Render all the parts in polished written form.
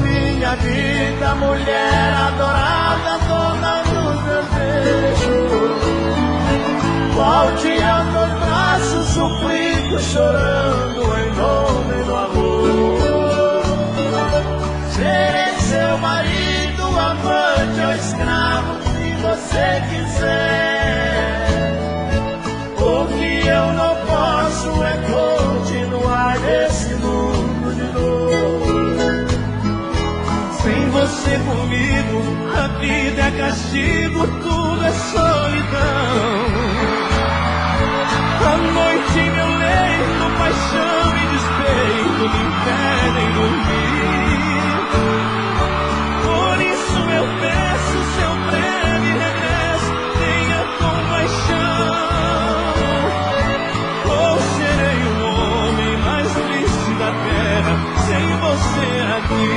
Minha vida, mulher adorada, dona dos desejos, volte a meus braços, suplico, chorando em nome do amor. Serei seu marido, amante ou escravo, se você quiser. O que eu não posso é continuar nesse mundo de dor. Sem você comigo, a vida é castigo, tudo é solidão. A noite em meu leito, paixão e despeito me impedem dormir. Por isso eu peço seu breve regresso, tenha compaixão. Ou serei o homem mais triste da terra, sem você aqui.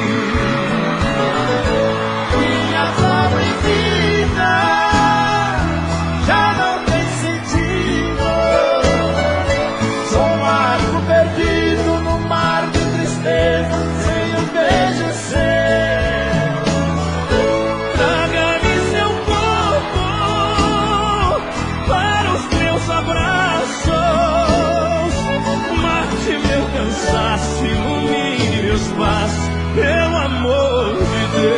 Minha pobre vida já não tem sentido. Sou um barco perdido no mar de tristeza, sem um beijo seu. Traga-me seu corpo para os meus abraços, mate meu cansaço, ilumine meus passos, pelo amor de Deus.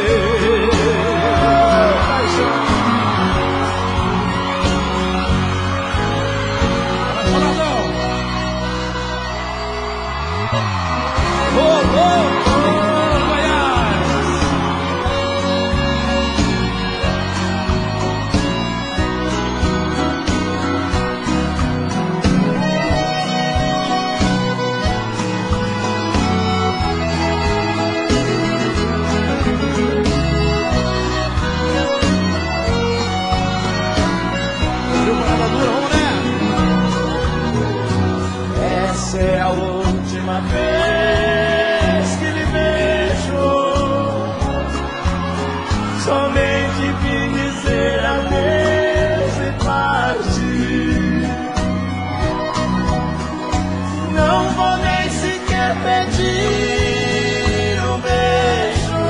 Essa é a última vez que lhe vejo. Somente vim dizer adeus e partir. Não vou nem sequer pedir um beijo.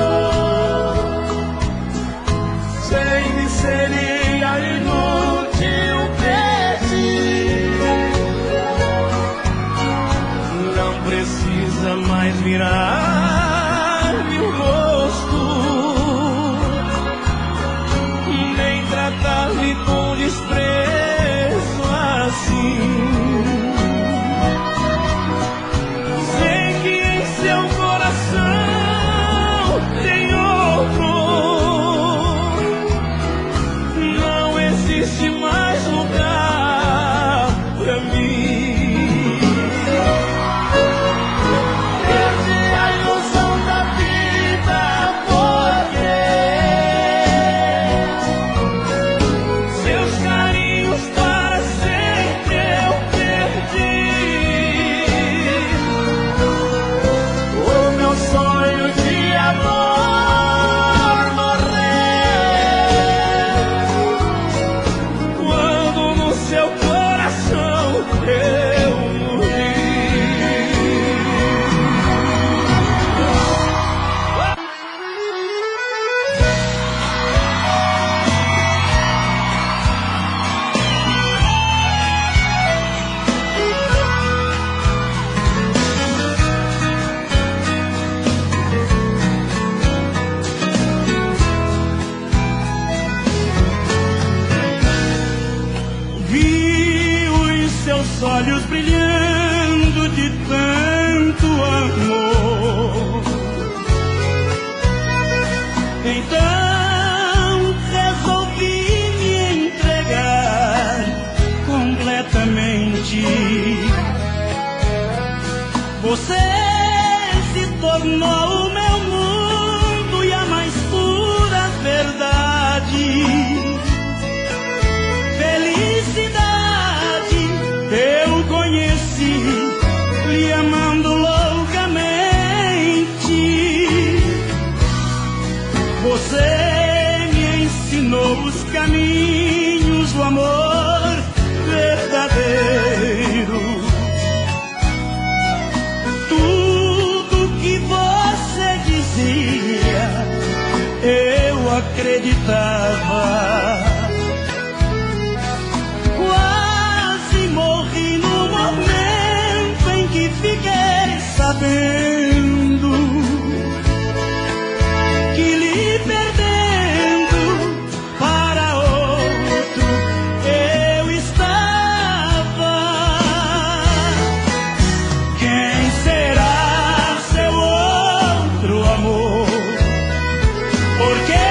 Sei que seria inútil pedir. Não precisa mais virar-me o rosto, nem tratar-me com desprezo assim. Sei que em seu coração tem outro. Não existe mais lugar pra mim. Olhos brilhando de tanto amor. Então resolvi me entregar completamente. Você tornou o meu mundo e a mais pura verdade. Felicidade eu conheci, lhe amando loucamente. Você me ensinou os caminhos do amor verdadeiro. Tudo que você dizia eu acreditava. Quase morri no momento em que fiquei sabendo que lhe perdendo para outro eu estava. Quem será seu outro amor? Por que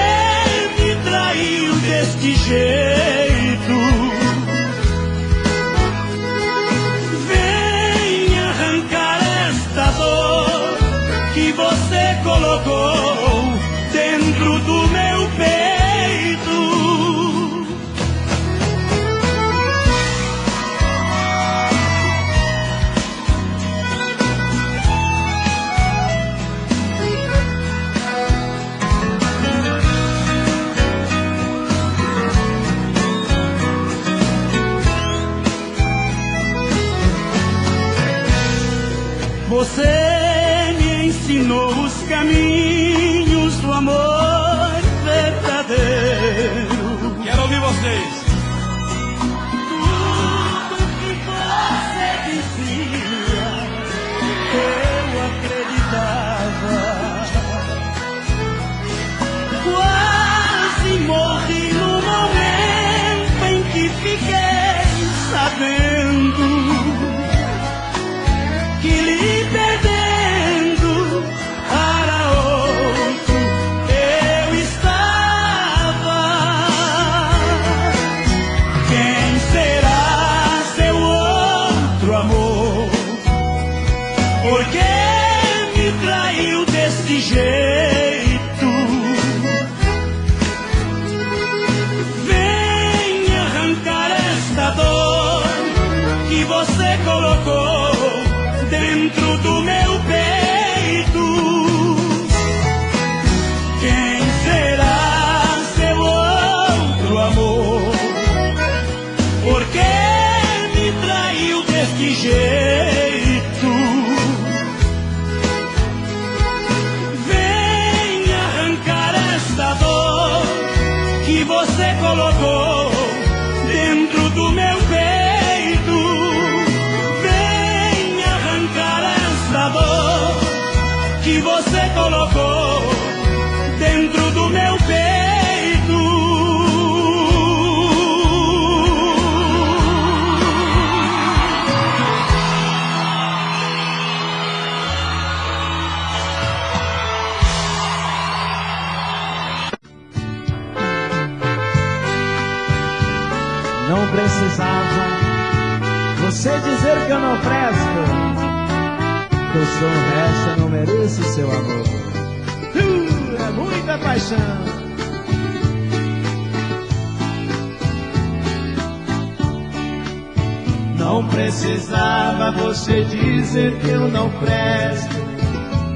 me traiu deste jeito? Venha arrancar esta dor que você colocou dentro do meu peito. Você me ensinou os caminhos do amor verdadeiro. Quero ouvir vocês. Tudo que você dizia eu acreditava. Quase morri no momento em que fiquei sabendo que lhe perdendo para outro eu estava. Quem será seu outro amor? Por que me traiu desse jeito? Venha arrancar esta dor que você colocou dentro do meu peito. Quem será seu outro amor? Por que me traiu deste jeito? Venha arrancar esta dor que você colocou dentro do meu peito. Que você colocou dentro do meu peito. Não precisava você dizer que eu não presto. Eu sou um resto, eu não mereço seu amor. É muita paixão. Não precisava você dizer que eu não presto,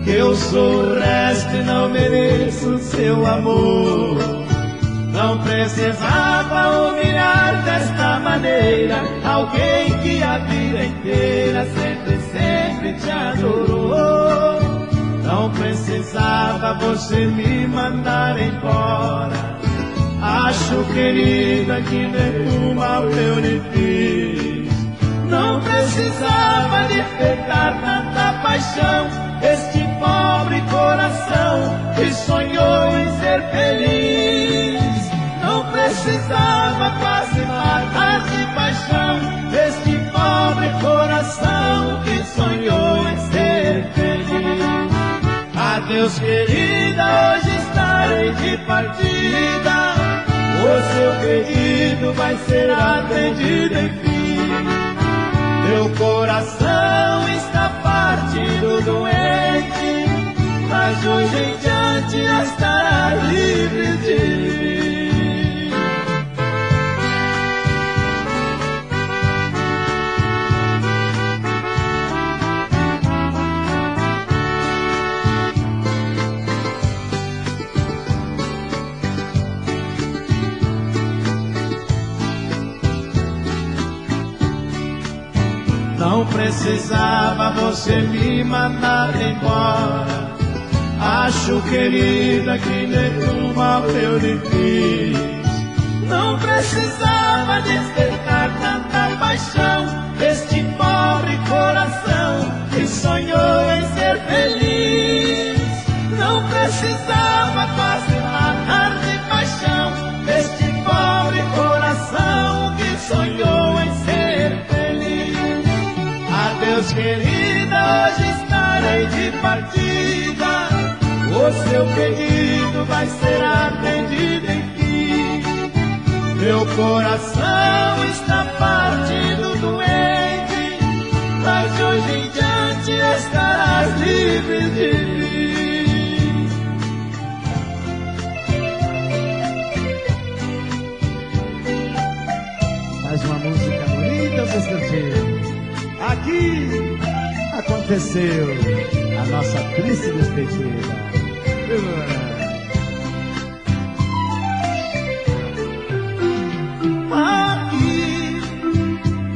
que eu sou o resto e não mereço seu amor. Não precisava humilhar desta maneira alguém que a vida inteira sempre te adorou. Não precisava você me mandar embora. Acho, querida, que nenhum mal eu lhe fiz. Não precisava de pegar tanta paixão este pobre coração que sonhou em ser feliz. Não precisava quase matar de paixão este pobre coração que sonhou em ser feliz. Adeus, querida, hoje estarei de partida. O seu pedido vai ser atendido, enfim. Meu coração está partido doente. mas de hoje em diante estarás livre de mim. Não precisava você me mandar embora. Acho, querida, que nenhum mal eu lhe fiz. Não precisava despertar tanta paixão deste pobre coração que sonhou em ser feliz. Não precisava quase matar de paixão deste pobre coração que sonhou em ser feliz. Adeus, querida, hoje estarei de partida. O seu pedido vai ser atendido enfim. Meu coração está partido doente, mas de hoje em diante estarás livre de mim. Mais uma música bonita, Sescantinho. Aqui aconteceu a nossa triste despedida. Aqui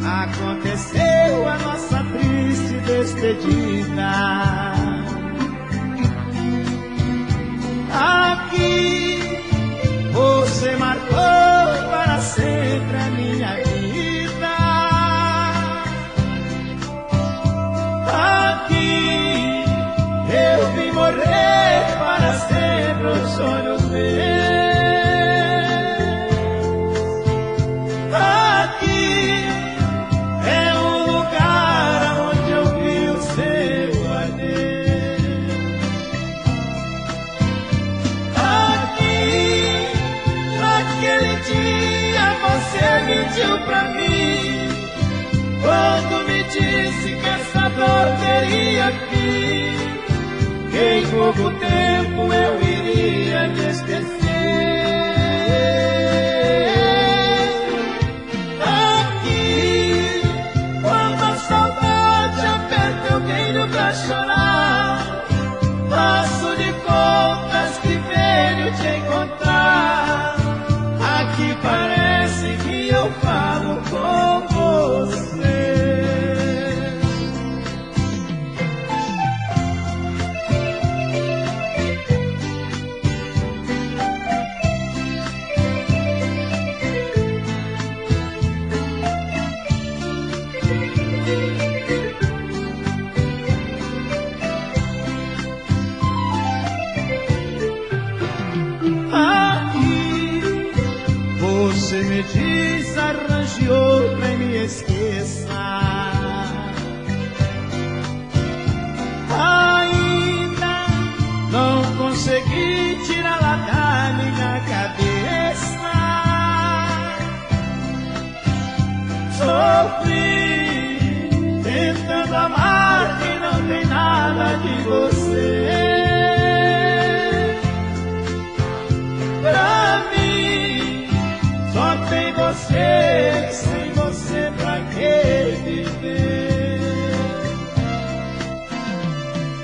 aconteceu a nossa triste despedida. Aqui você marcou para sempre a minha vida. Aqui eu vim morrer para sempre os sonhos meus. Aqui é o lugar onde eu vi o seu adeus. Aqui, naquele dia você mentiu pra mim, quando me disse que essa dor teria fim. Em pouco tempo eu iria te esquecer. Aqui, quando a saudade aperta eu venho pra chorar. Faço de contas que venho te encontrar. Aqui parece que eu falo com você. Você me diz, arranje outra e me esqueça. Ainda não consegui tirá-la da minha cabeça. Sofri tentando amar quem não tem nada de você. Pra mim só tem você, sem você pra que viver?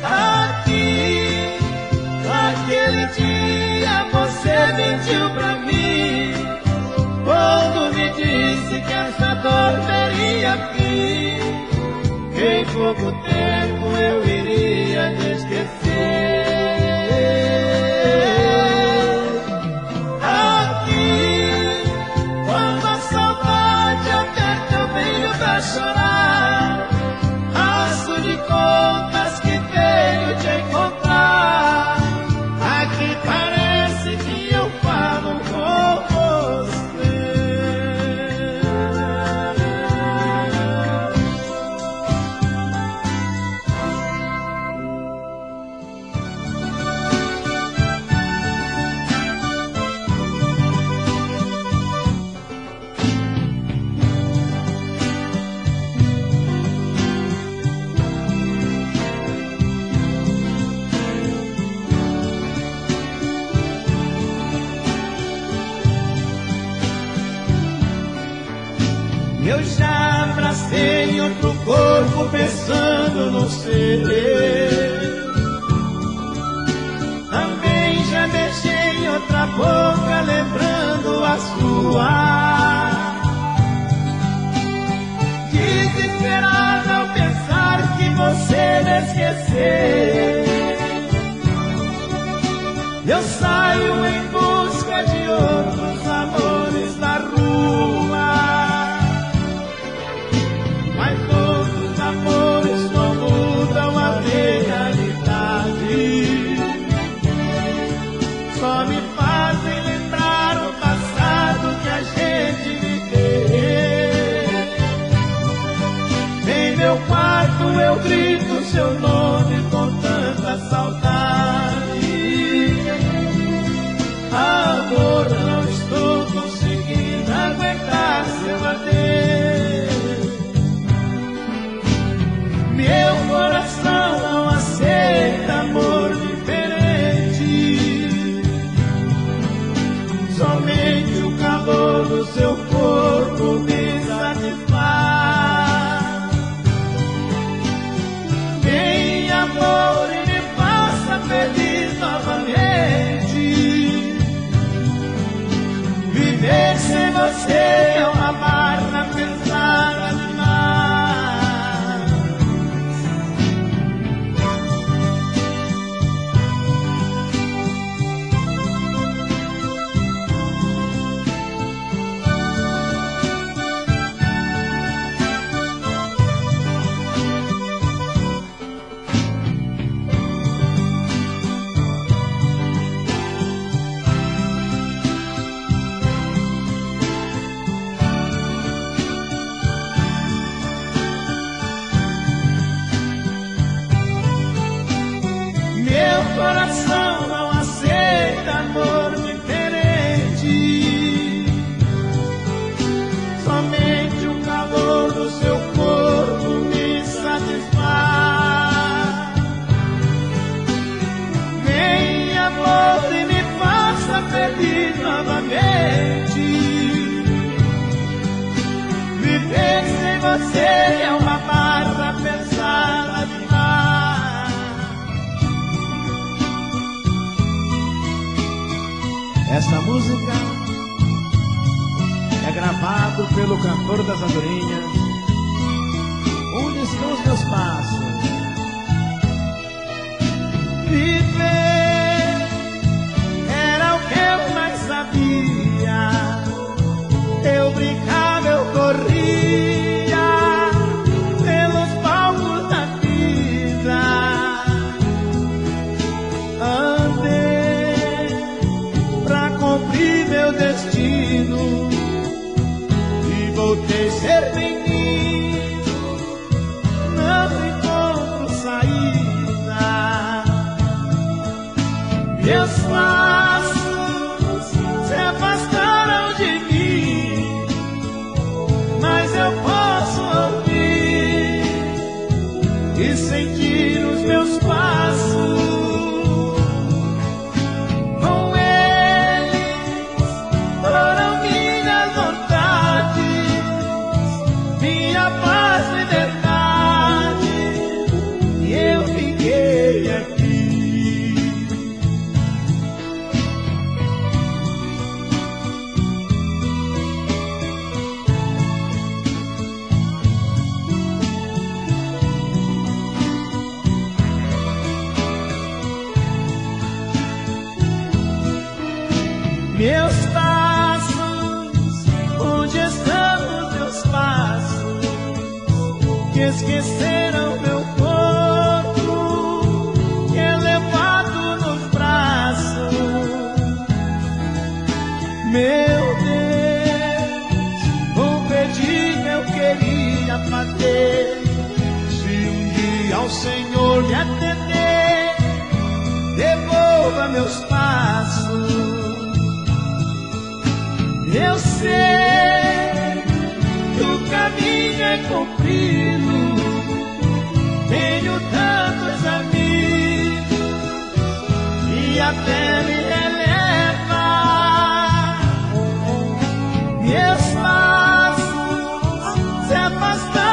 Aqui, naquele dia você mentiu pra mim, quando me disse que essa dor teria fim. Em pouco tempo eu iria te esquecer. Chorar, faço de contas que venho te encontrar. Aqui parece que eu falo com você. abracei em outro corpo pensando no seu. Também já beijei em outra boca lembrando a sua. Desesperado ao pensar que você me esqueceu, eu saio em busca de outros amores na rua. Mas todos os amores não mudam a realidade, só me fazem lembrar o passado que a gente viveu. Em meu quarto eu grito seu nome com tanta saudade. Amor, não estou conseguindo aguentar seu adeus. Meu coração não aceita amor diferente. Somente o calor do seu corpo me satisfaz. Vem amor e me faça feliz novamente. Viver sem você é uma barra pesada demais. Meu coração não aceita amor diferente. Somente o calor do seu corpo me satisfaz. Vem amor e me faça feliz novamente. Viver sem você é uma barra pesada demais. Essa música é gravada pelo cantor das Andorinhas. Onde estão os meus passos? Viver era o que eu mais sabia. Eu brincava, eu corria pelos palcos da vida. Andei pra cumprir meu destino e voltei a ser menino. Não encontro saída. Meus passos se afastaram de mim, mas eu posso ouvir e sentir os meus passos. Com eles foram minhas vontades, minha paz e liberdade, e eu fiquei aqui. Meus passos, onde estão os meus passos, que esqueceram meu corpo, que é levado nos braços. Meu Deus, um pedido eu queria fazer. Se um dia ao Senhor lhe atender, devolva meus passos. Eu sei que o caminho é comprido, tenho tantos amigos e a fé me releva. Meus passos se afastaram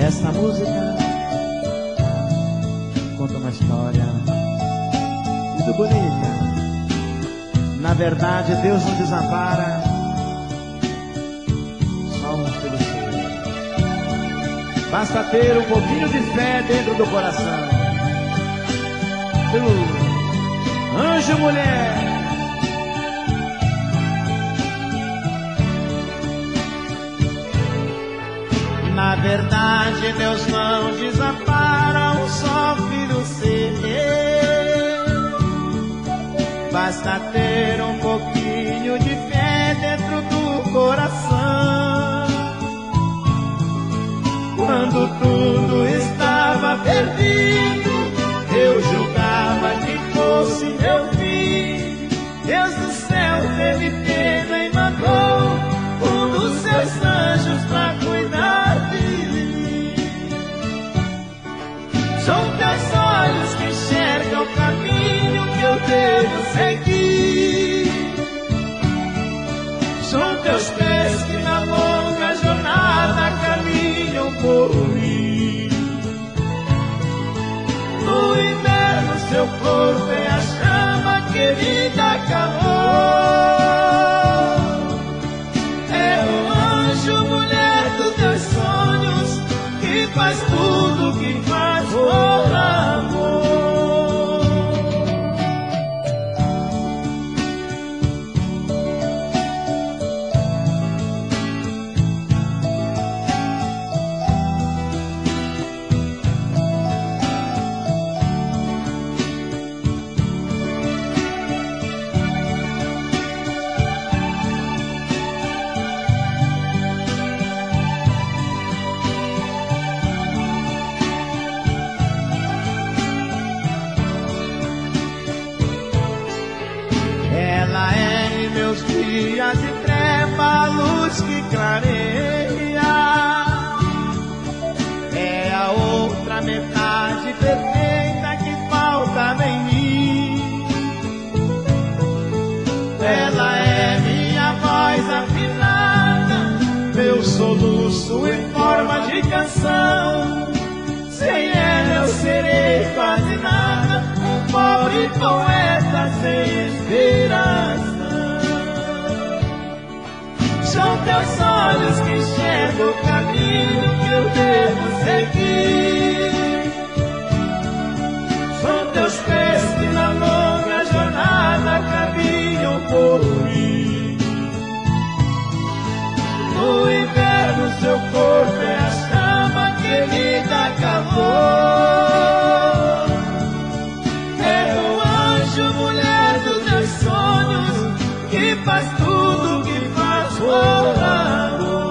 Esta música conta uma história muito bonita. Na verdade, Deus não desampara só um pelo seu. Basta ter um pouquinho de fé dentro do coração. Anjo, mulher, na verdade, Deus não desampara um só filho seu. Basta ter um pouquinho de fé dentro do coração. Quando tudo estava perdido, eu julgava que fosse meu fim. Deus do céu teve pena e mandou um dos seus anjos pra cuidar de mim. São teus olhos que enxergam o caminho que eu devo seguir. São teus pés que na longa jornada caminham por mim. No inverno seu corpo é a chama que me dá calor. É o anjo, mulher dos teus sonhos, que faz tudo que faz por amor. Dias de treva, a luz que clareia, é a outra metade perfeita que falta em mim. Ela é minha voz afinada, meu soluço em forma de canção. Sem ela eu serei quase nada, um pobre poeta sem esperança. São teus olhos que enxergam o caminho que eu devo seguir. São teus pés que na longa jornada caminham por mim. No inverno seu corpo é a chama que me dá calor. É o anjo, mulher dos meus sonhos, que faz tudo que faz por amor.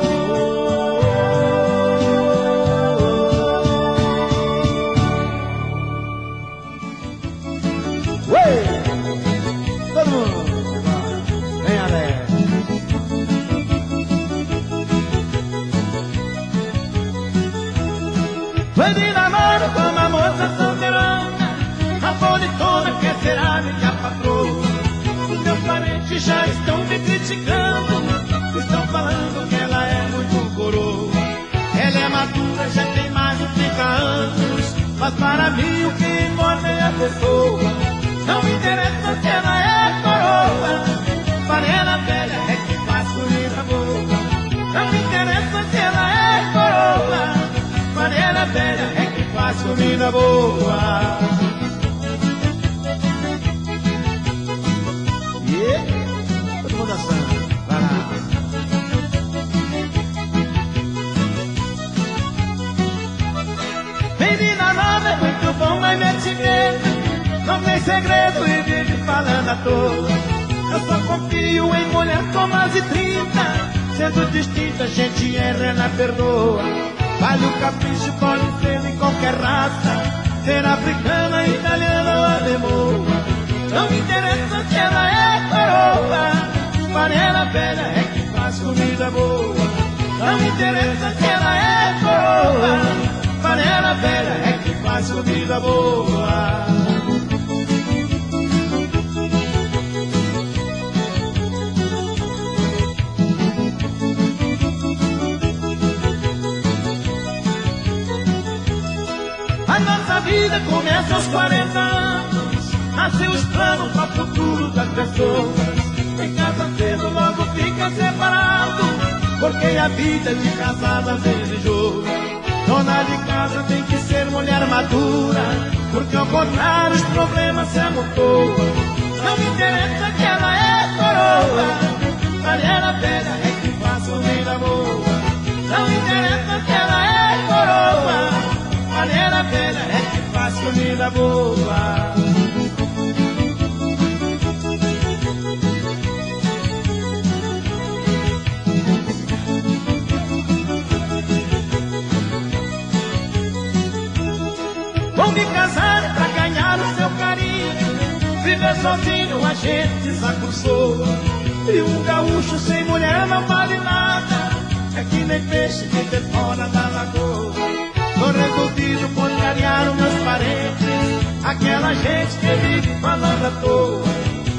Todo mundo, vem alegre. Foi de namoro com uma moça solteirona, a bonitona quer ser a minha patroa. Os meus parentes já estão me criticando, estão falando que ela é muito coroa. Ela é madura, já tem mais de 30 anos, mas para mim o que importa é a pessoa. Não me interessa se ela é coroa, panela velha é que faz comida boa. Não me interessa se ela é coroa, panela velha é que faz comida boa. Todo mundo dançando, vai lá. Menina nova é muito bom, mas mete medo. Não tem segredo e vive falando à toa. Eu só confio em mulher com mais de 30. Sendo distinta, gente erra, ela perdoa. Vale o capricho, pode ser de qualquer raça, ser africana, italiana ou alemã. Não me interessa se ela é coroa, panela velha é que faz comida boa. Não me interessa se ela é coroa, panela velha é que faz comida boa. vida começa aos 40 anos, nascem os planos para o futuro das pessoas. Em casa cedo logo fica separado, porque a vida de casado às vezes enjoa. Dona de casa tem que ser mulher madura, porque ao contrário os problemas se amontoam. Não me interessa que ela é coroa, maneira velha é que faça vida boa. Não me interessa que ela é coroa, maneira velha é que faça vida boa. Vou me casar pra ganhar o seu carinho, viver sozinho a gente se acostumou. E um gaúcho sem mulher não vale nada, é que nem peixe que tem fora da lagoa. Tô resolvido contrariar os meus parentes, aquela gente que vive falando à toa.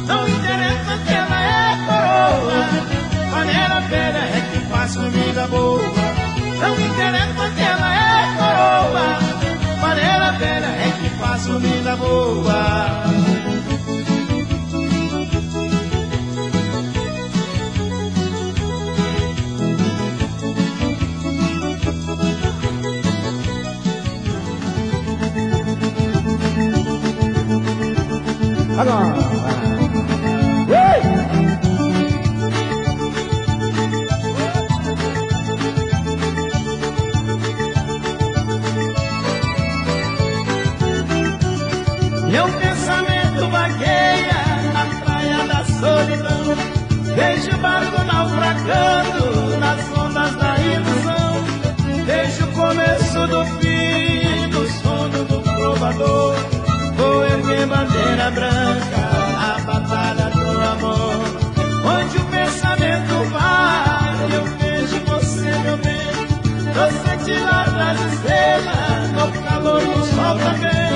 Não interessa que ela é coroa, maneira velha é que faz comida boa. Não interessa que ela é coroa, maneira velha é que faz comida boa. Agora. Meu pensamento vagueia na praia da solidão, vejo o barco naufragando nas ondas da ilusão. Vejo o começo do fim, do sono do trovador. Vou erguer bandeira branca na batalha do amor. Onde o pensamento vai, eu vejo você, meu bem. Você tira das estrelas, no calor do sol também.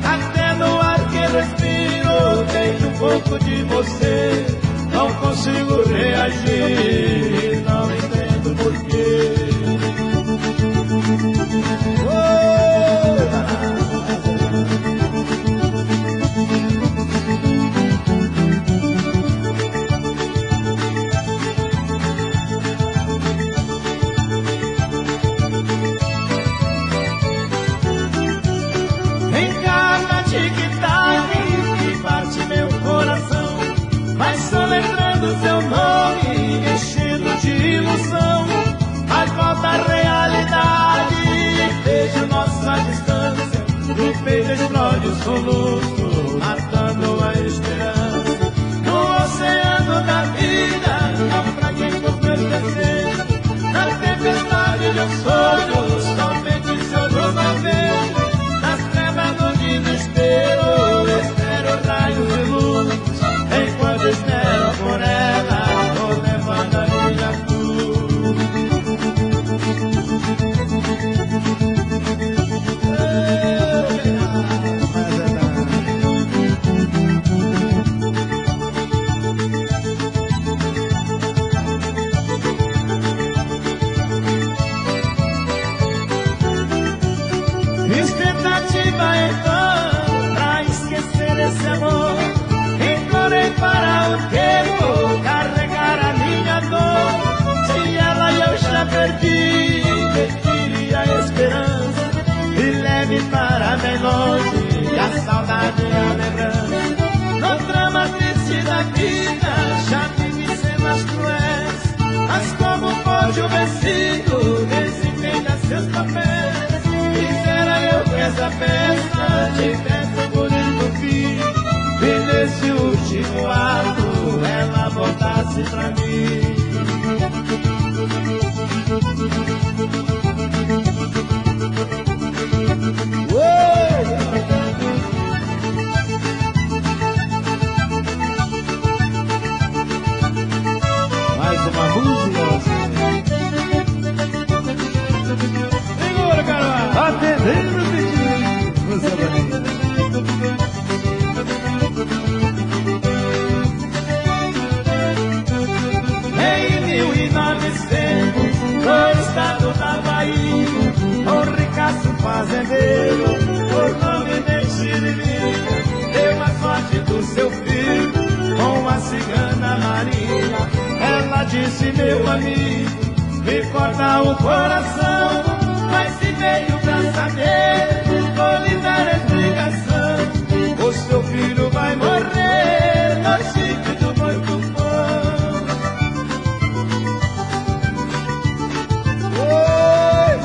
Até no ar que respiro, vejo um pouco de você. Não consigo reagir, não entendo porquê. Vai soletrando seu nome, enchendo de ilusão. Mas volta à realidade, vejo nossa distância. No peito explode o soluço, matando a esperança. No oceano da vida, naufraguei com meus desejos. Na tempestade de um sonho, somente seu rosto a vejo. Nas trevas do desespero, espero raios de luz. Enquanto espero por ela, vou levando a minha cruz. Expectativa então, pra esquecer esse amor. Para o tempo carregar a minha dor. Se ela eu já perdi, me tire a esperança e leve para bem longe a saudade e a lembrança. No drama triste da vida já vive cenas cruéis, mas como pode o vencido desempenhar seus papéis? Quisera eu que essa peça tivesse um bonito fim, e nesse último ato ela voltasse pra mim. Mais uma música. Segura, garoto! Atendendo o pedido. Você vai. disse meu amigo, me corta o coração, mas se veio pra saber, vou lhe dar a explicação. O seu filho vai morrer no sítio do Boi Tufão. Oi,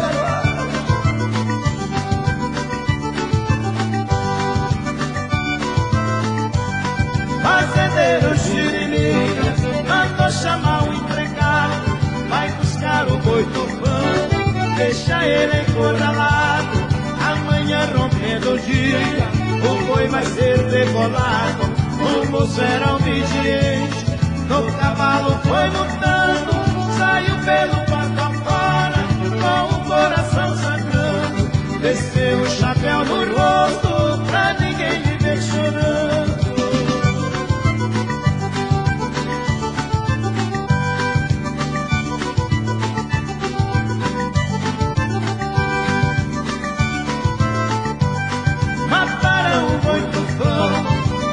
fazendeiro Chiririca mandou chamar o empregado, vai buscar o Boi Tufão, deixa ele encurralado. Amanhã rompendo o dia, o boi vai ser decolado. O moço era obediente, no cavalo foi lutando, saiu pelo portão fora, com o coração sangrando. Desceu o chapéu no rosto, pra ninguém me ver chorando.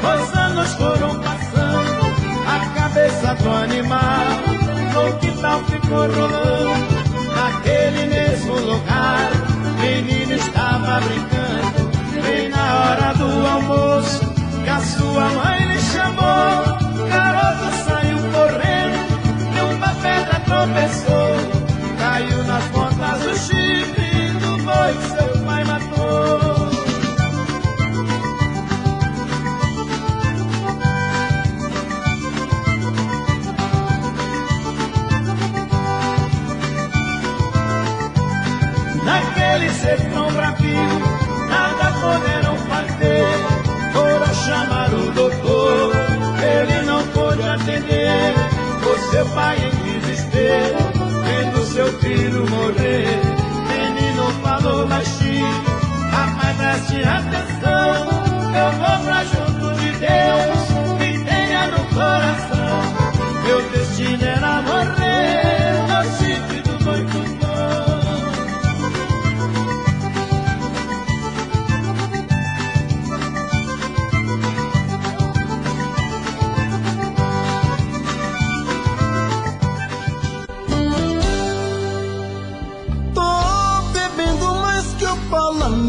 Os anos foram passando, a cabeça do animal no quintal ficou rolando. Naquele mesmo lugar, menino estava brincando. Bem na hora do almoço, que a sua mãe lhe chamou. Garoto saiu correndo, e uma pedra tropeçou. Caiu nas pontas do chifre do boi que seu pai matou. Naquele sertão bravio, nada poderão fazer. Foram chamar o doutor, ele não pôde atender. O seu pai em desespero, vendo seu filho morrer. Menino falou baixinho, rapaz, preste atenção. Eu vou pra junto de Deus, me tenha no coração. Meu destino era morrer no sítio do Boi Tufão.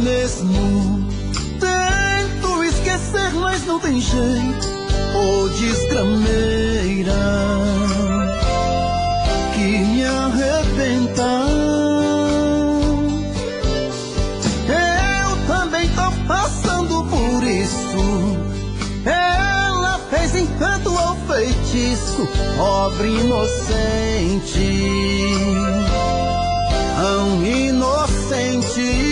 Mesmo tento esquecer, mas não tem jeito. Ô desgrameira que me arrebenta. Eu também tô passando por isso. Ela fez encanto ao feitiço, pobre inocente, tão inocente.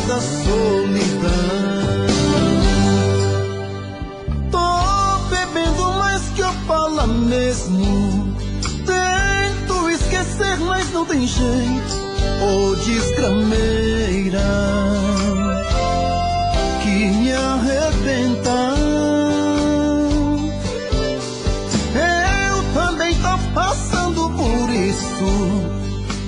Da solidão, tô bebendo mais que eu falo mesmo. Tento esquecer, mas não tem jeito. Ô desgrameira que me arrebenta. Eu também tô passando por isso.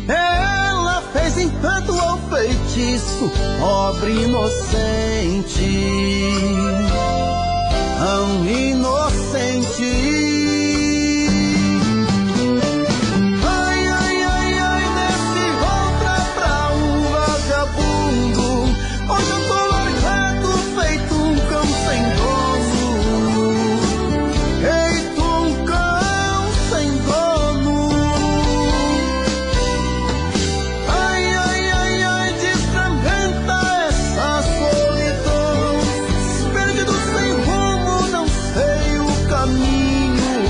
Ela fez encanto ao feitiço, pobre inocente, tão inocente. Ai, ai, ai, ai, desse outra pra vagabundo. Hoje eu tô largado, feito cão sem dono. Feito cão sem dono. Ai, ai, ai, ai, desfragmenta essa solidão. Perdido sem rumo, não sei o caminho.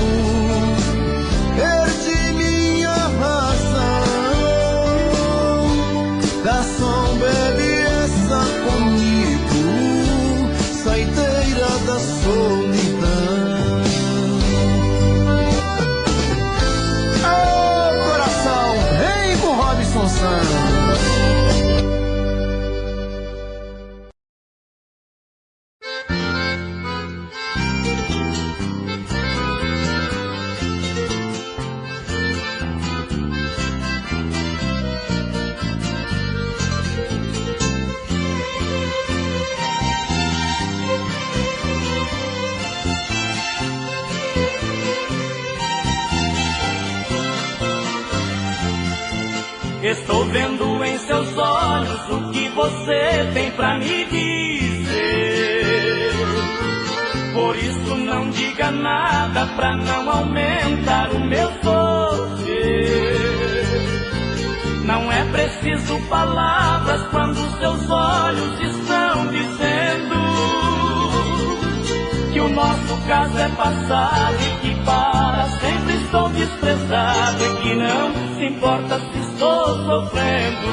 Estou vendo em seus olhos o que você tem pra me dizer. Por isso não diga nada pra não aumentar o meu sofrer. Não é preciso palavras quando seus olhos estão dizendo que o nosso caso é passado e que para sempre estou desprezado e que não se importa se estou sofrendo.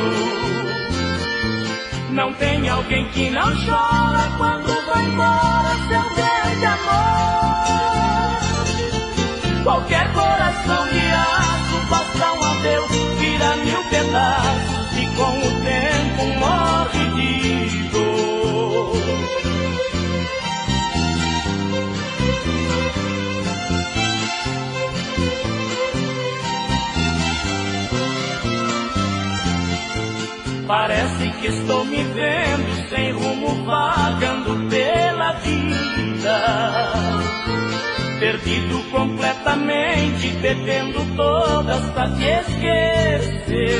Não tem alguém que não chora quando vai embora seu grande amor. Qualquer coração de aço basta um adeus, vira mil pedaços e com o tempo morre de dor. Parece que estou me vendo sem rumo, vagando pela vida, perdido completamente, bebendo todas pra te esquecer.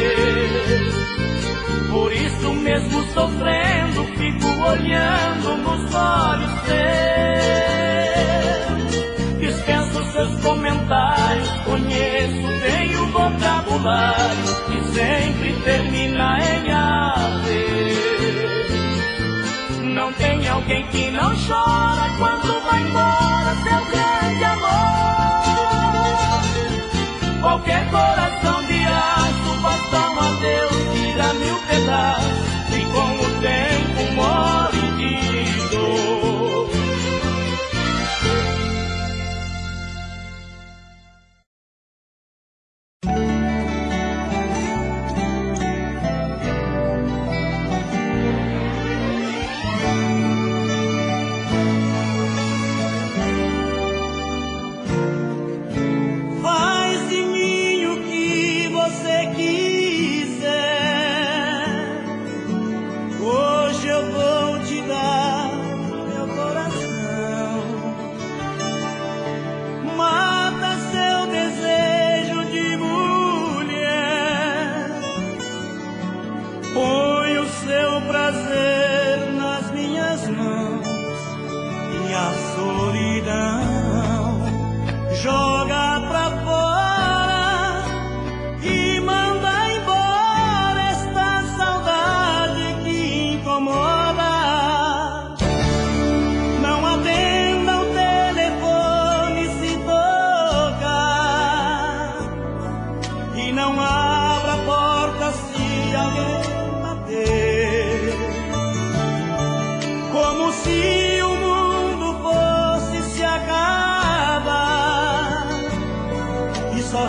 Por isso mesmo sofrendo, fico olhando nos olhos teus. Dispenso seus comentários, conheço bem o vocabulário que sempre termina em adeus. Não tem alguém que não chora quando vai embora seu grande amor. Qualquer coração de aço basta um adeus, vira mil pedaços e com o tempo morre de dor.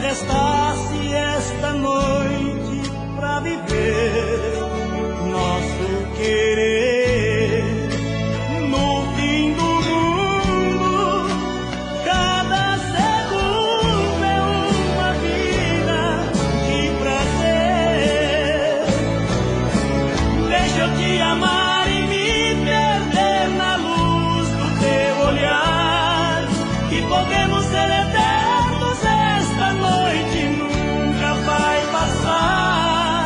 Restasse esta noite pra viver nosso querer. No fim do mundo, cada segundo é uma vida de prazer. Deixa eu te amar e me perder na luz do teu olhar, que podemos ser eternos. Esta noite nunca vai passar.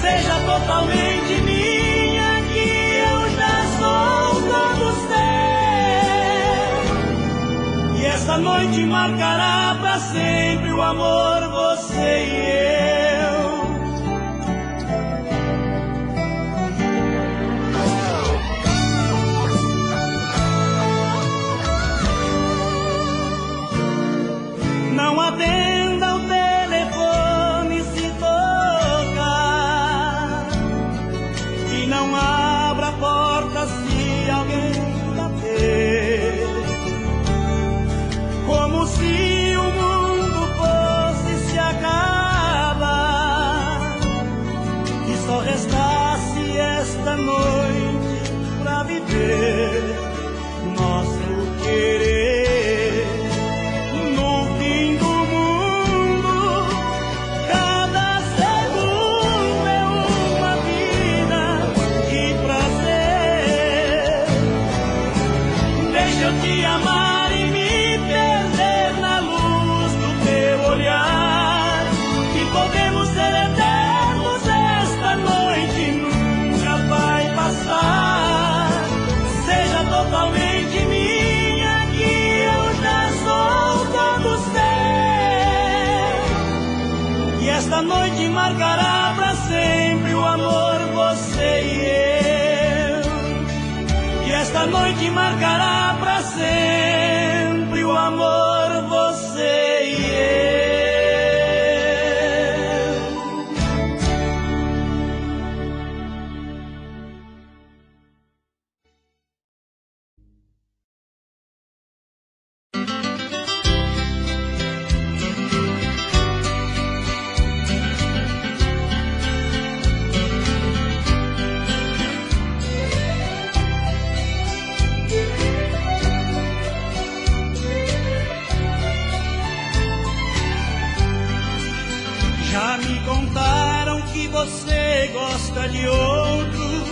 Seja totalmente minha, que eu já sou todo seu. E esta noite marcará pra sempre o amor, você e eu. Não atenda o telefone se tocar, e não abra a porta se alguém bater. Como se o mundo fosse se acabar e só restasse esta noite pra viver nosso querer. Te amar e me perder na luz do teu olhar, que podemos ser eternos. noite marcará pra sempre o amor, você e eu. E esta noite marcará pra sempre o amor, você e eu. Já me contaram que você gosta de outro,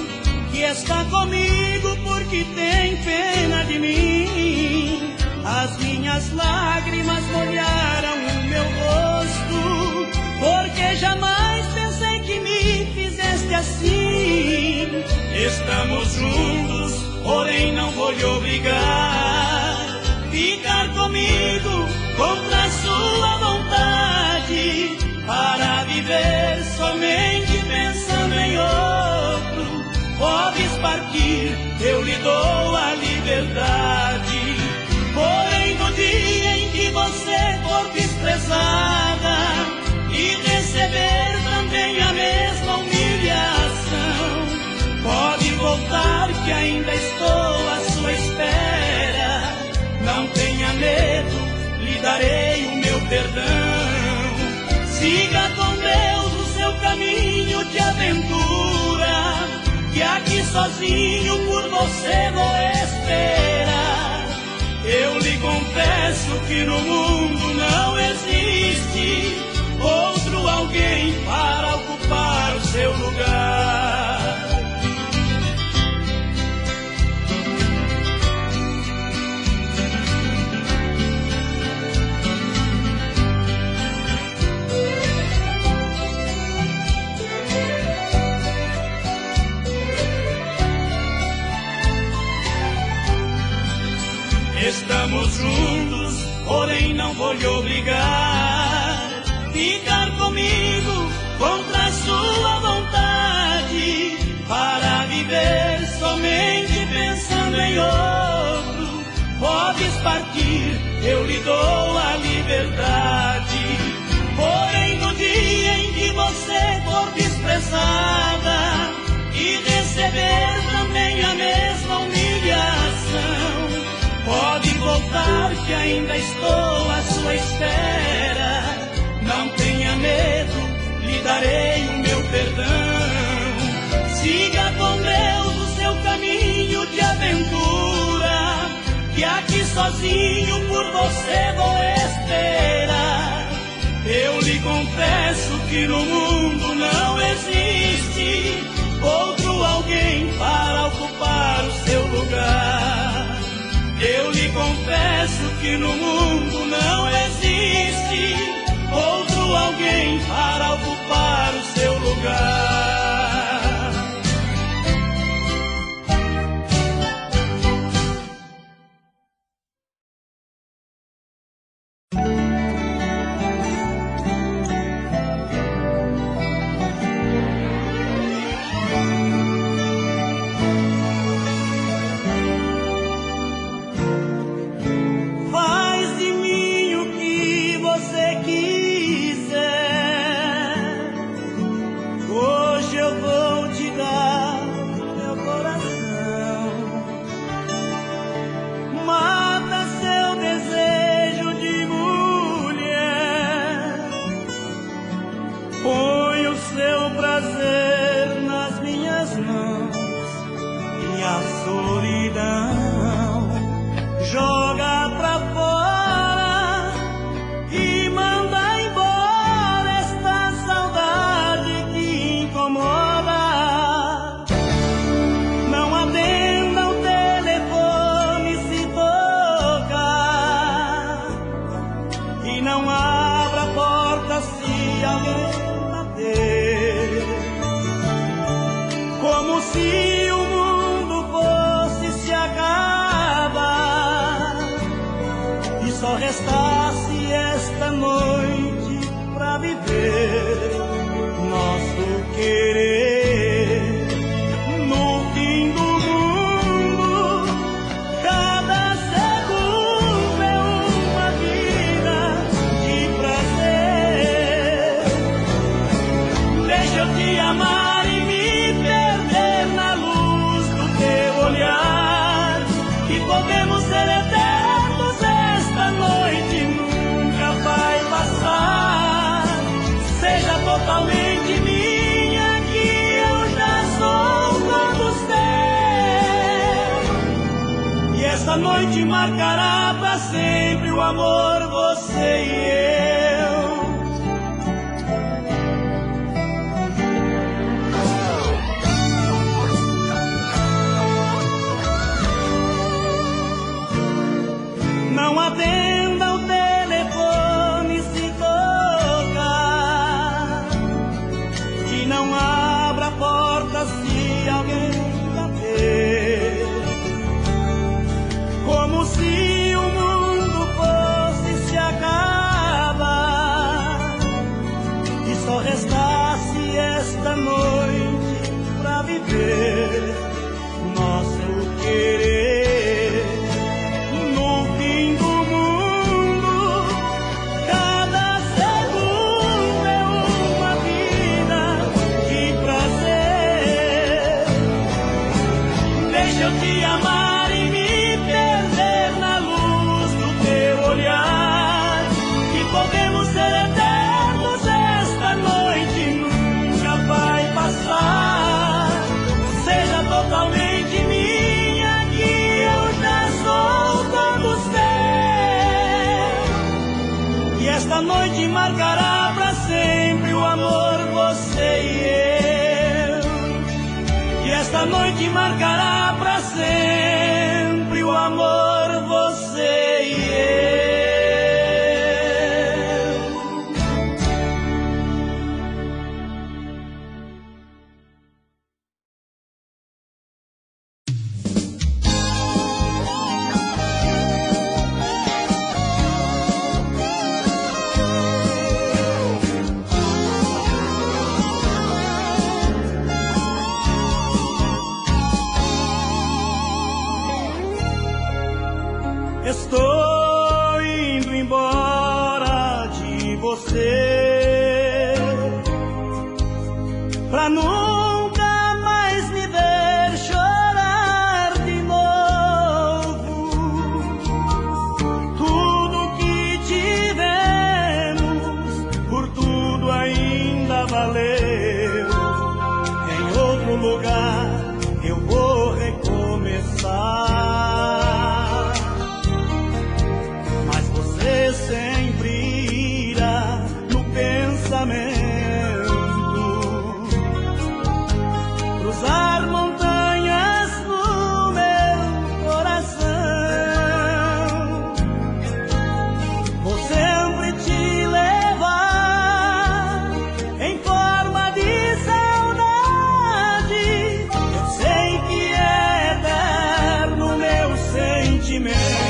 que está comigo porque tem pena de mim. As minhas lágrimas molharam o meu rosto, porque jamais pensei que me fizeste assim. Estamos juntos, porém não vou lhe obrigar ficar comigo contra a sua vontade, para viver somente pensando em outro. Podes partir, eu lhe dou a liberdade. Porém no dia em que você for desprezada e receber também a mesma humilhação, pode voltar que ainda estou à sua espera. Não tenha medo, lhe darei o meu perdão. Siga com Deus o seu caminho de aventura, que aqui sozinho por você vou esperar. Eu lhe confesso que no mundo não existe outro alguém para ocupar o seu lugar. Estamos juntos, porém não vou lhe obrigar ficar comigo contra a sua vontade, para viver somente pensando em outro. Podes partir, eu lhe dou a liberdade. Porém no dia em que você for desprezada e receber também a mesma humilhação, pode voltar que ainda estou à sua espera. Não tenha medo, lhe darei o meu perdão. Siga com Deus o seu caminho de aventura, que aqui sozinho por você vou esperar. Eu lhe confesso que no mundo não existe outro alguém para ocupar o seu lugar. Eu lhe confesso que no mundo não existe outro alguém para ocupar o seu lugar. Restasse esta noite pra viver, eu te amar e me perder na luz do teu olhar, que podemos ser eternos, esta noite nunca vai passar. Seja totalmente minha, que eu já sou todo seu, e esta noite marcará pra sempre o amor, você e eu. Não atenda o telefone se tocar, que não abra a porta se alguém bater, como se o mundo fosse se acabar e só restasse esta noite pra viver nosso querer. Eu te amar e me perder na luz do teu olhar, que podemos ser eternos, esta noite nunca vai passar. Seja totalmente minha, que eu já sou todo seu, e esta noite marcará pra sempre o amor, você e eu. E esta noite marcará pra sempre o amor, você e estou indo embora de você, pra nunca mais me ver chorar de novo. Tudo que tivemos, por tudo ainda valeu. Em outro lugar eu vou recomeçar. Sempre irá no pensamento, cruzar montanhas no meu coração. Vou sempre te levar em forma de saudade. Eu sei que é eterno meu sentimento.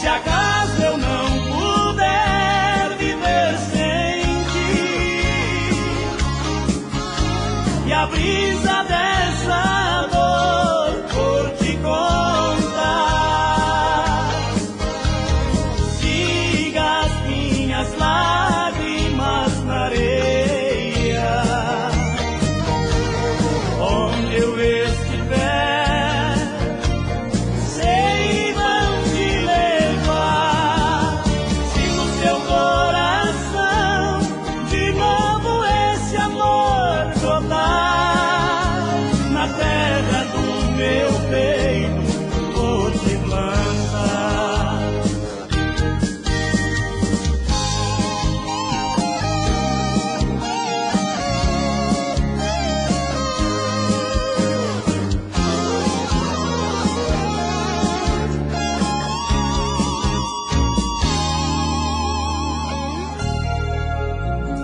Se acaso eu não puder viver sem ti, e a brisa dessa dor por te contar, siga as minhas lágrimas na areia, onde eu estiver, sei vão te levar. Se no seu coração de novo esse amor brotar, na terra do meu peito vou te plantar.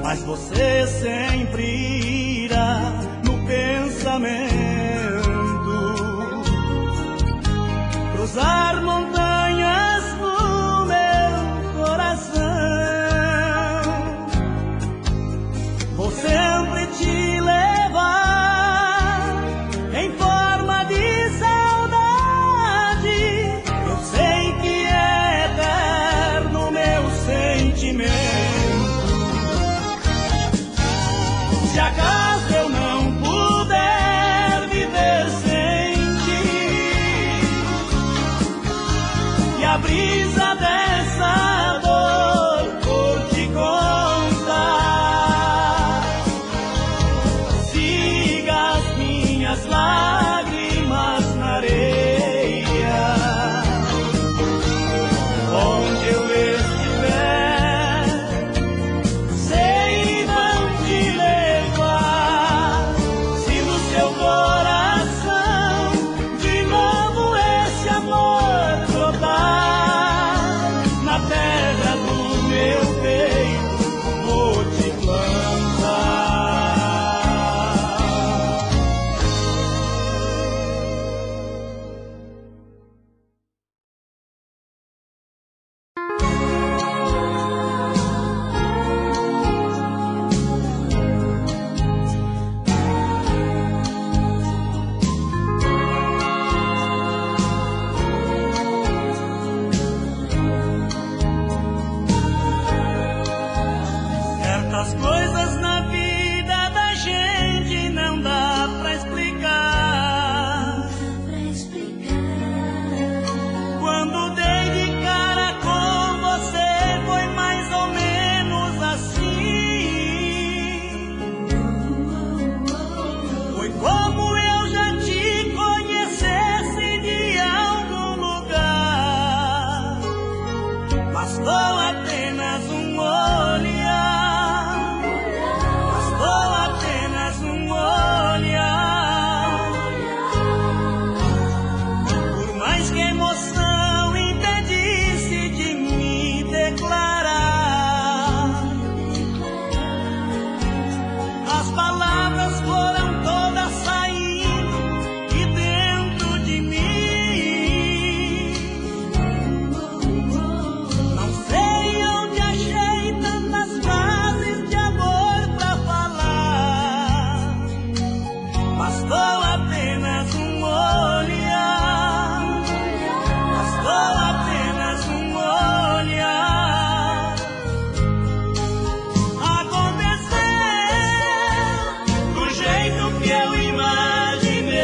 Mas você sempre irá no pensamento, cruzar montanhas no meu coração. Vou sempre te levar em forma de saudade. Eu sei que é eterno meu sentimento. Certas coisas na vida da gente não dá pra explicar. Quando dei de cara com você foi mais ou menos assim. Foi como eu já te conhecesse de algum lugar. Bastou apenas um olhar. Bastou apenas um olhar. Por mais que a emoção impedisse de me declarar, as palavras foram todas saindo de dentro de mim. Não sei onde achei tantas frases de amor pra falar. Bastou apenas um olhar. Bastou apenas um olhar. Aconteceu do jeito que eu imaginei.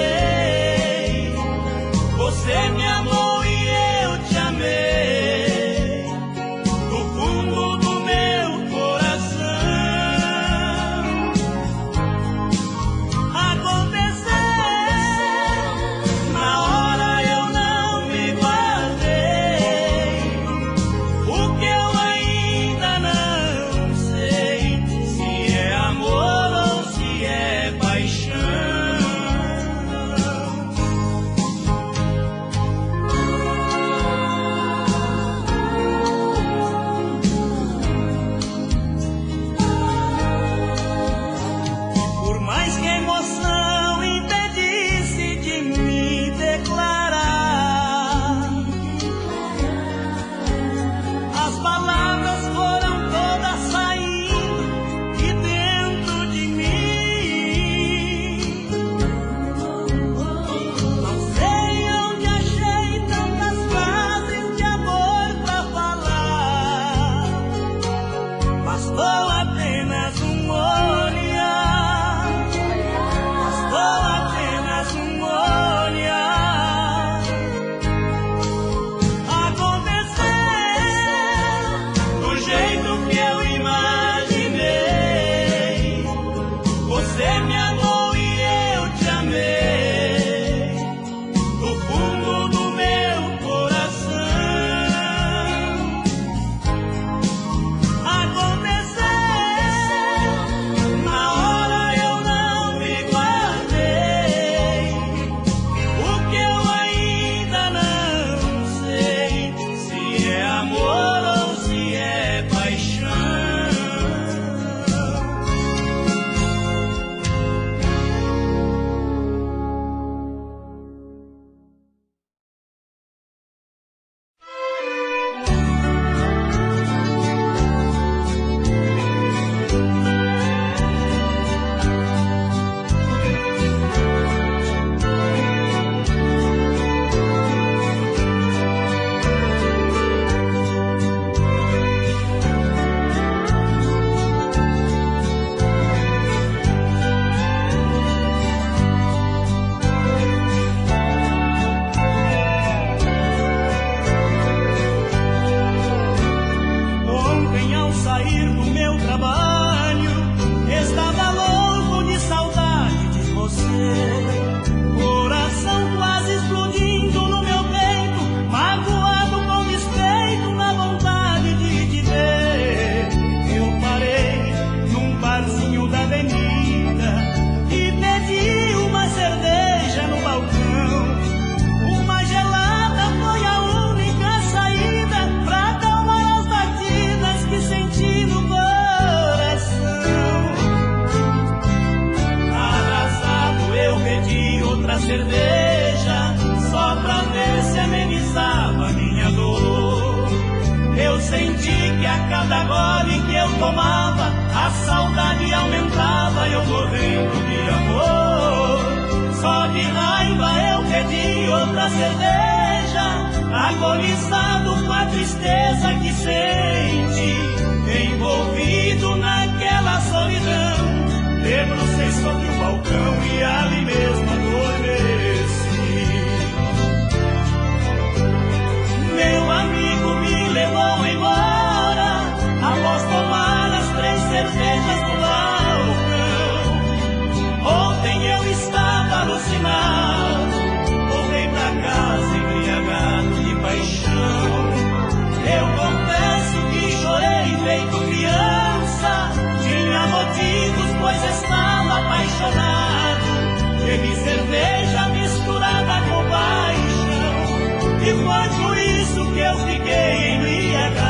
Você me amou e eu te amei. Do fundo do meu coração. Aconteceu, na hora eu não me guardei. O que eu ainda não sei, se é amor ou se é paixão. Por mais que a emoção impedisse de me declarar, as palavras foram todas saindo de dentro de mim. Não sei onde achei tantas frases de amor pra falar. Bastou apenas um olhar. Bastou apenas um olhar. Aconteceu do jeito que eu imaginei. Você me amou e eu te amei. Do fundo do meu coração. Aconteceu, na hora eu não me guardei. O que eu ainda não sei, se é amor ou se é paixão. Ontem ao sair do meu trabalho, estava louco de saudade de você. Coração quase explodindo no meu peito, magoado com despeito na vontade de te ver. Eu parei num barzinho da avenida e pedi uma cerveja no balcão. Uma gelada foi a única saída pra acalmar as batidas que senti no coração. Arrasado eu pedi outra cerveja, só pra ver se amenizava minha dor. Eu senti que a cada gole que eu tomava, a saudade aumentava, eu morrendo de amor. Só de raiva eu pedi outra cerveja, agonizado com a tristeza que sente, envolvido naquela balcão e ali mesmo adormeci. Meu amigo me levou embora após tomar as 3 cervejas do balcão. Ontem eu estava alucinado, voltei pra casa embriagado de paixão. Eu confesso que chorei feito criança, tinha motivos pois estava apaixonado. Bebi cerveja misturada com paixão, e foi por isso que eu fiquei embriagado.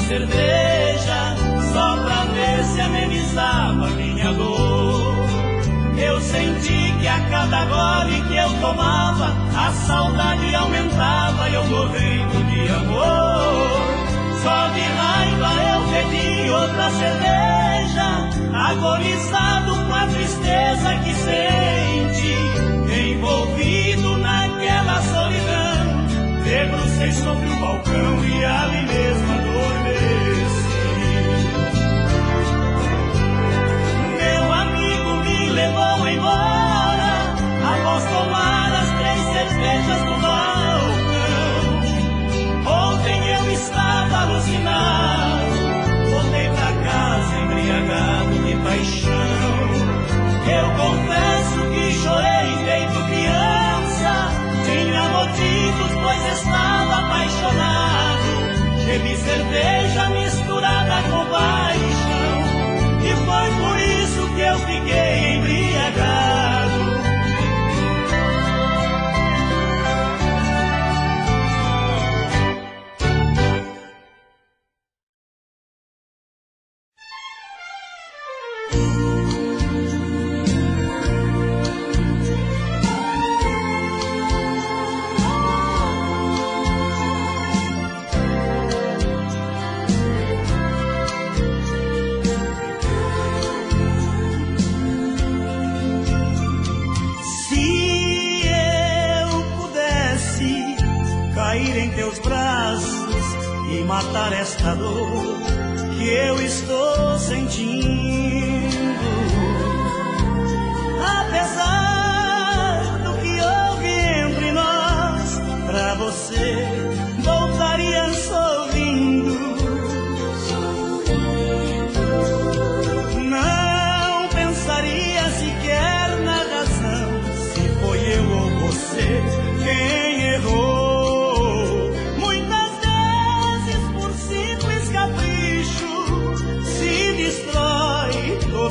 Cerveja, só pra ver se amenizava minha dor. Eu senti que a cada gole que eu tomava, a saudade aumentava e eu morrendo de amor. Só de raiva eu pedi outra cerveja, agonizado com a tristeza que sente, envolvido naquela solidão. Debrucei sobre o balcão e ali mesmo adormeci. Meu amigo me levou embora após tomar as 3 cervejas do balcão. Ontem eu estava alucinado, voltei pra casa embriagado de paixão. Eu confesso que chorei feito criança, tinha motivos pois estava apaixonado. Bebi cerveja misturada com paixão, e foi por isso que eu fiquei embriagado. Matar esta dor que eu estou sentindo. Apesar do que houve entre nós, pra você voltaria sorrindo. Não pensaria sequer na razão, se foi eu ou você quem errou.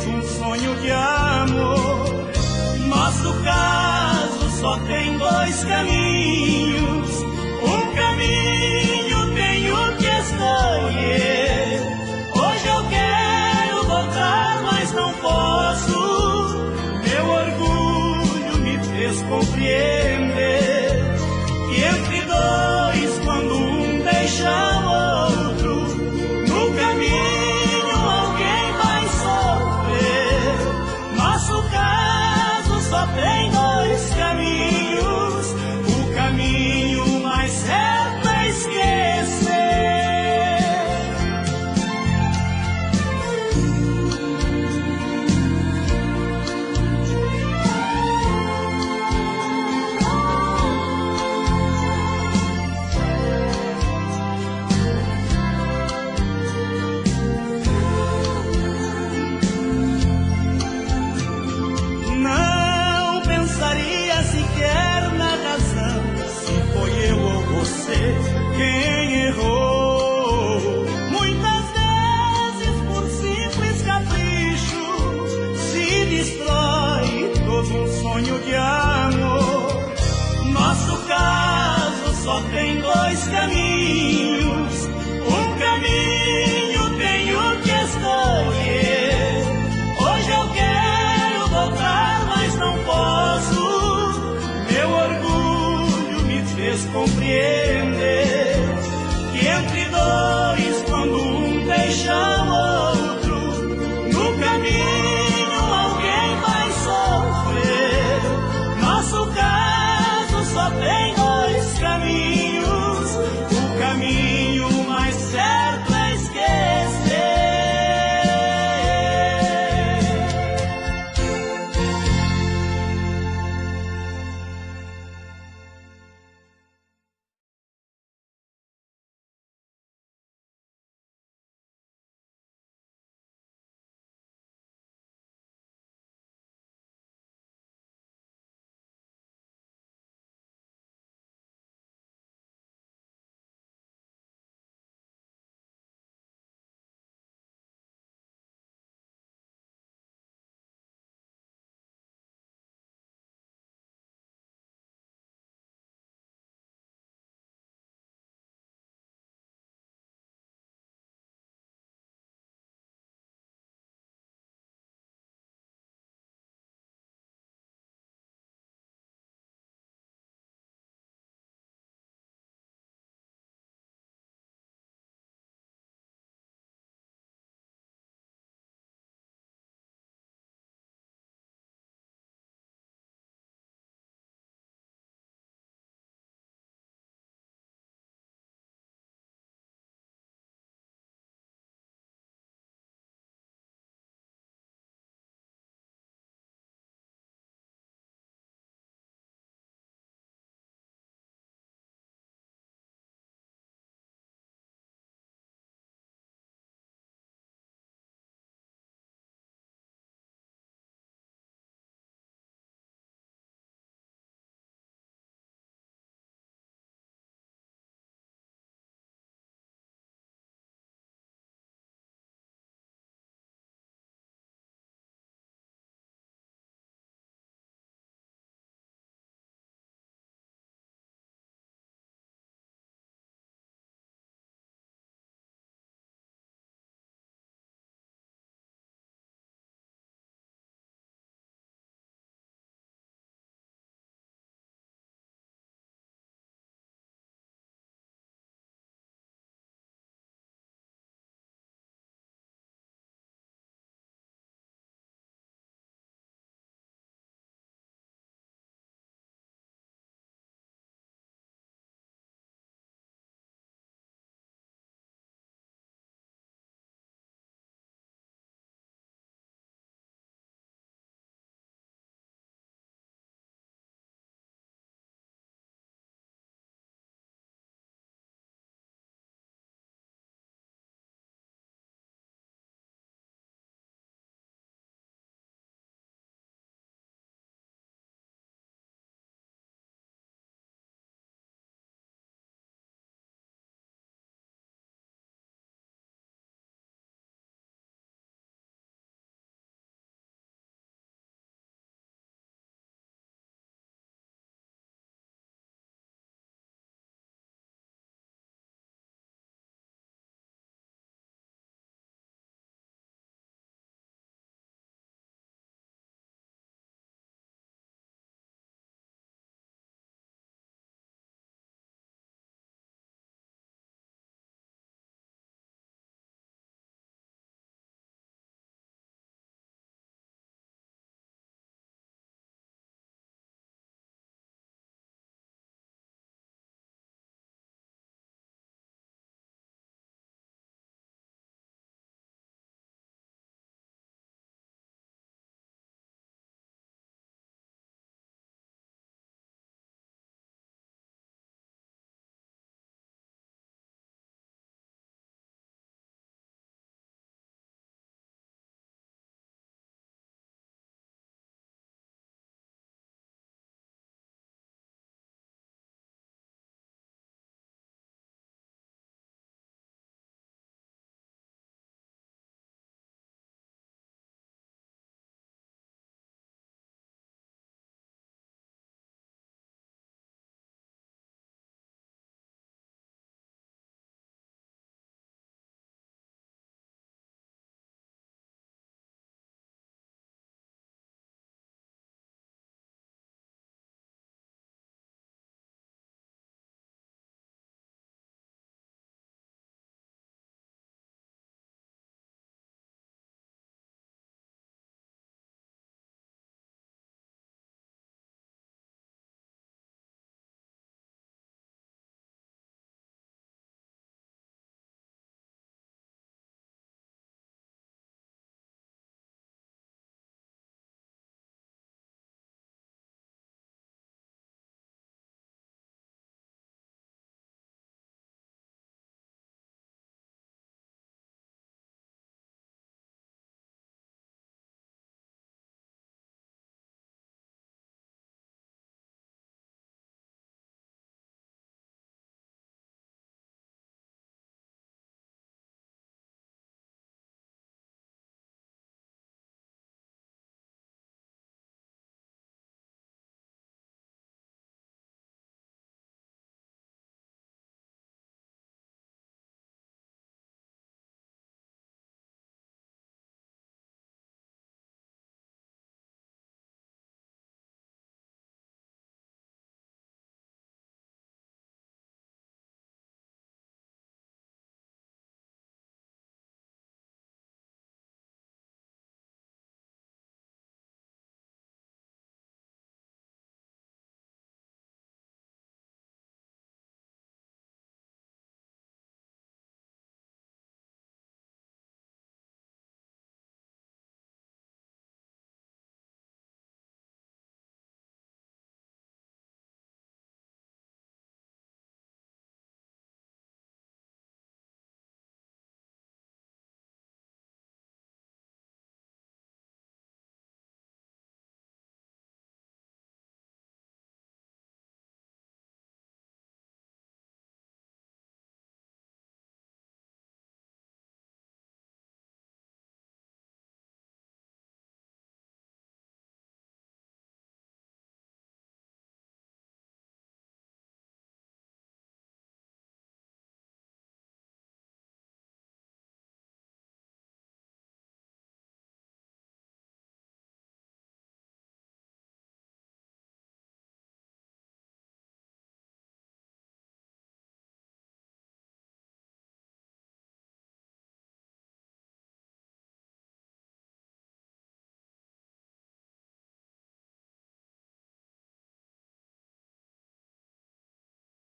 Um sonho de amor. Nosso caso só tem 2 caminhos. Um caminho tenho que escolher. Hoje eu quero voltar, mas não posso. Meu orgulho me fez compreender que entre 2, quando um deixa o outro, no caminho alguém vai sofrer. Nosso caso só tem 2 caminhos. O caminho mais certo é esquecer. Não pensaria sequer na razão, se foi eu ou você quem errou. Muitas vezes por simples capricho se destrói todo um sonho de amor. Nosso caso só tem 2 caminhos.